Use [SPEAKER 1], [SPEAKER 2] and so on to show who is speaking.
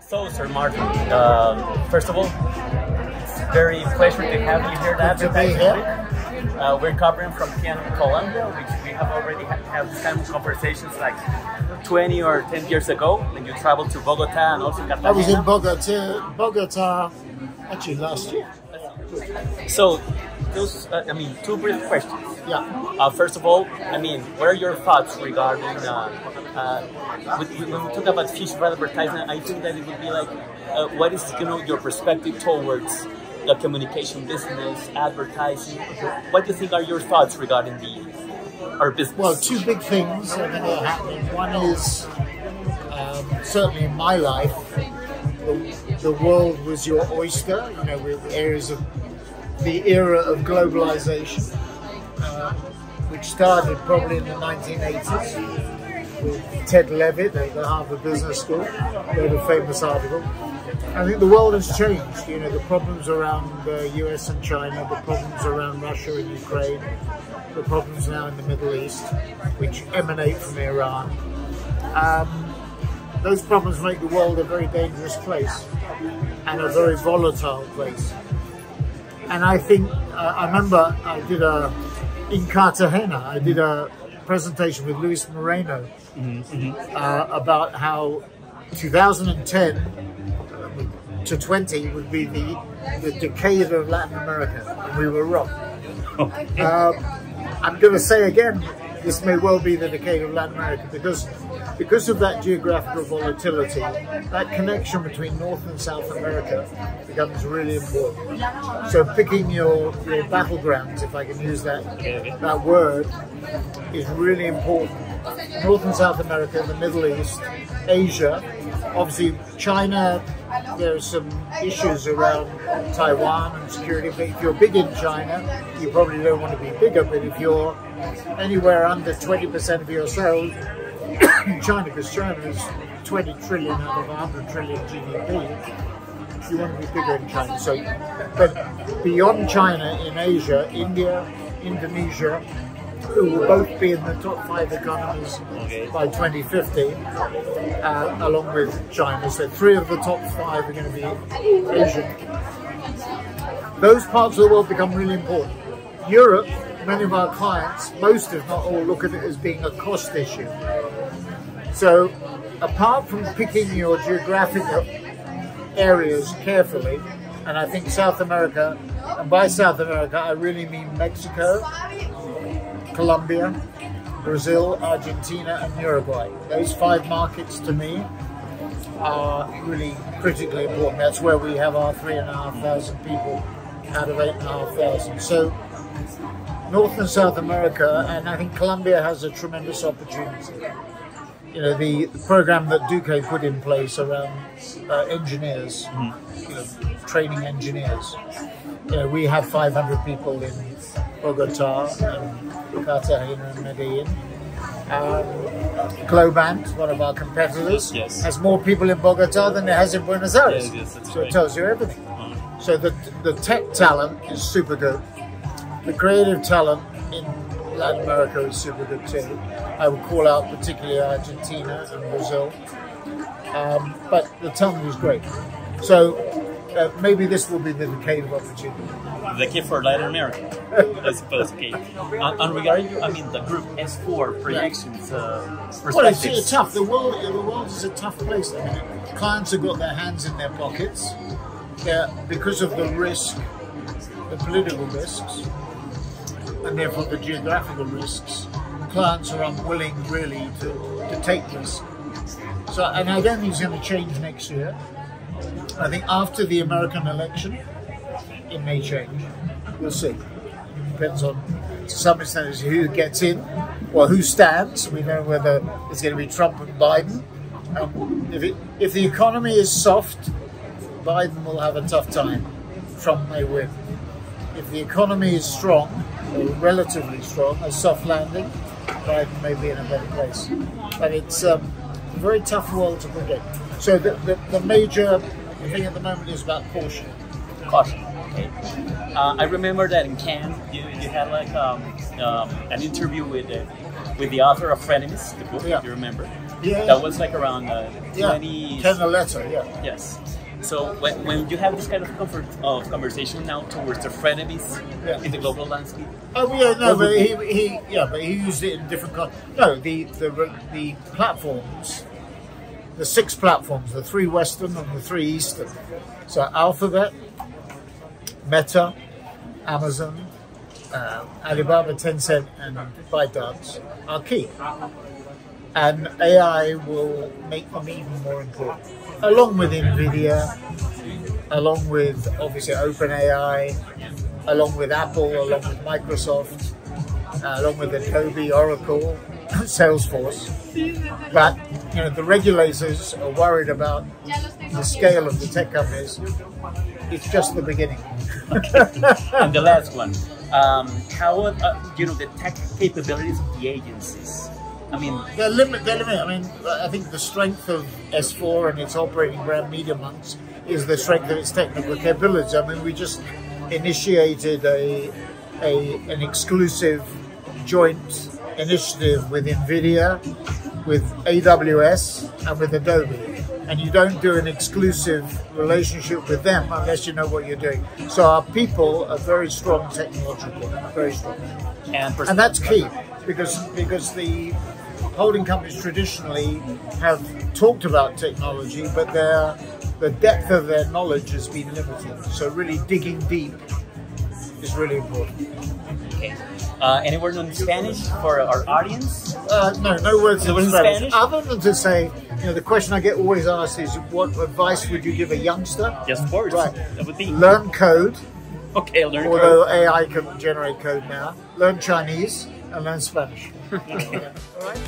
[SPEAKER 1] So, Sir Martin, first of all, it's very pleasure to have you here at Advertising. We're covering from P&M Colombia, which we have already had this kind of conversations like 20 or 10 years ago when you traveled to Bogota and also Cartagena.
[SPEAKER 2] I was in Bogota actually last year.
[SPEAKER 1] So, those, two brief questions.
[SPEAKER 2] Yeah.
[SPEAKER 1] First of all, what are your thoughts regarding when we talk about future advertising? I think that it would be like, what is your perspective towards the communication business, advertising? What do you think are your thoughts regarding our business?
[SPEAKER 2] Well, two big things I think are happening. One is certainly in my life, the world was your oyster. With areas of the era of globalization, which started probably in the 1980s with Ted Levitt at the Harvard Business School, wrote a famous article. I think the world has changed. The problems around the US and China, the problems around Russia and Ukraine, the problems now in the Middle East, which emanate from Iran. Those problems make the world a very dangerous place and a very volatile place. And I think, I remember in Cartagena, I did a presentation with Luis Moreno about how 2010 to 20 would be the decade of Latin America, and we were wrong. I'm going to say again, this may well be the decade of Latin America because of that geographical volatility. That connection between North and South America becomes really important. So picking your battlegrounds, if I can use that word, is really important. North and South America, the Middle East, Asia, obviously China. There are some issues around Taiwan and security, but if you're big in China, you probably don't want to be bigger, but if you're anywhere under 20% of your sales in China, because China is 20 trillion out of 100 trillion GDP, you want to be bigger in China. So, but beyond China, in Asia, India, Indonesia, who will both be in the top 5 economies by 2050, along with China. So 3 of the top 5 are going to be Asian. Those parts of the world become really important. Europe, many of our clients, most if not all, look at it as being a cost issue. So apart from picking your geographic areas carefully, and I think South America, and by South America I really mean Mexico, Colombia, Brazil, Argentina and Uruguay. Those 5 markets to me are really critically important. That's where we have our 3,500 people out of 8,500. So North and South America, and I think Colombia has a tremendous opportunity. The program that Duque put in place around engineers, training engineers. We have 500 people in Bogota and Cartagena and Medellin. Globant, one of our competitors, has more people in Bogota than it has in Buenos Aires. So it tells you everything. So the tech talent is super good. The creative talent in Latin America is super good too. I would call out particularly Argentina and Brazil. But the talent is great. So maybe this will be the decade of opportunity.
[SPEAKER 1] The key for Latin America, I suppose. Okay. And regarding the group S4 projections, perspectives.
[SPEAKER 2] Well, it's tough. The world is a tough place. Clients have got their hands in their pockets because of the risk, the political risks, and therefore the geographical risks. Clients are unwilling really to take risks. So, and I don't think it's going to change next year. I think after the American election, it may change. We'll see. Depends on, to some extent, who gets in or who stands. We know whether it's going to be Trump and Biden. If the economy is soft, Biden will have a tough time. Trump may win. If the economy is strong, or relatively strong, a soft landing, Biden may be in a better place. But it's a very tough world to predict. So the major thing at the moment is about caution.
[SPEAKER 1] Caution. Okay. I remember that in Cannes you had like an interview with the author of Frenemies, the book.
[SPEAKER 2] Yeah.
[SPEAKER 1] You remember? That was like around 20...
[SPEAKER 2] 10 a letter, yeah.
[SPEAKER 1] Yes. So when you have this kind of conversation now towards the frenemies in the global landscape.
[SPEAKER 2] Oh yeah, no, but he used it in different the platforms, the 6 platforms, the 3 Western and the 3 Eastern. So Alphabet, Meta, Amazon, Alibaba, Tencent, and ByteDance are key. And AI will make them even more important, along with NVIDIA, along with obviously OpenAI, along with Apple, along with Microsoft, along with Adobe, Oracle, Salesforce. But the regulators are worried about the scale of the tech companies. It's just the beginning.
[SPEAKER 1] And the last one, how the tech capabilities of the agencies? I mean,
[SPEAKER 2] they're limited. I mean, I think the strength of S4 and its operating brand MediaMonks is the strength of its technical capabilities. I mean, we just initiated an exclusive joint initiative with NVIDIA, with AWS, and with Adobe. And you don't do an exclusive relationship with them unless you know what you're doing. So our people are very strong technologically, very strong. And that's key, because the holding companies traditionally have talked about technology, but the depth of their knowledge has been limited. So really digging deep is really important.
[SPEAKER 1] Okay. Any word in Spanish for our audience?
[SPEAKER 2] No words in Spanish. Other than to say, the question I get always asked is, what advice would you give a youngster?
[SPEAKER 1] Yes, of course.
[SPEAKER 2] Right.
[SPEAKER 1] That would be.
[SPEAKER 2] Learn code.
[SPEAKER 1] Okay, learn code.
[SPEAKER 2] Although AI can generate code now. Learn Chinese and learn Spanish.
[SPEAKER 1] Okay.
[SPEAKER 2] All right.